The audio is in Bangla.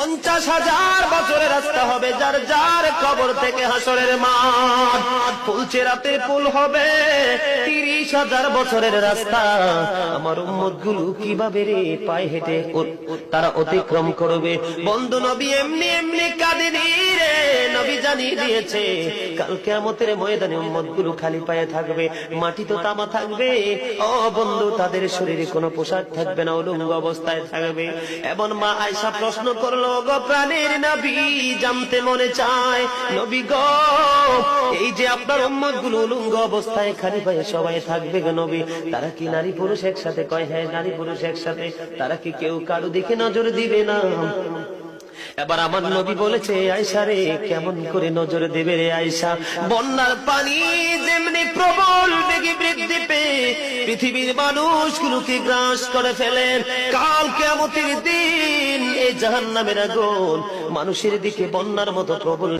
50,000 বছরের রাস্তা হবে যার যার কবর থেকে হাসরের মাঠ। ফুলচেরাতের পুল হবে 30,000 বছরের রাস্তা। আমার উম্মতগুলো কিভাবে রে পায়ে হেঁটে তারা অতিক্রম করবে? বন্ধু নবী এমনি এমনি কাঁদেনি রে, নবী জানিয়ে দিয়েছে কাল কিয়ামতের ময়দানে উম্মতগুলো খালি পায়ে থাকবে, মাটি তো তামা থাকবে। ও বন্ধু, তাদের শরীরে কোনো পোশাক থাকবে না, উলঙ্গ অবস্থায় থাকবে। এবং মা আয়েশা প্রশ্ন করলো, গো প্রাণের নবী, জানতে মনে চায় নবী গো, এই যে আপনার উম্মতগুলো উলঙ্গ অবস্থায় খালি পায়ে সবাই থাকবে গো নবী, তারা কি নারী পুরুষ একসাথে? কয় হ্যাঁ, নারী পুরুষ একসাথে। তারা কি কেউ কারো দিকে নজর দিবে না? এবার আমার নবী বলেছে, আয়েশা রে, কেমন করে নজর দেবে রে আয়েশা? বন্যার পানি যেমনি প্রবল বেগে বৃদ্ধি পেয়ে পৃথিবীর মানুষগুলোকে গ্রাস করে ফেলেন, কাল কিয়ামতের দিন এই জাহান্নামের আগুন মানুষের দিকে বন্যার মতো প্রবল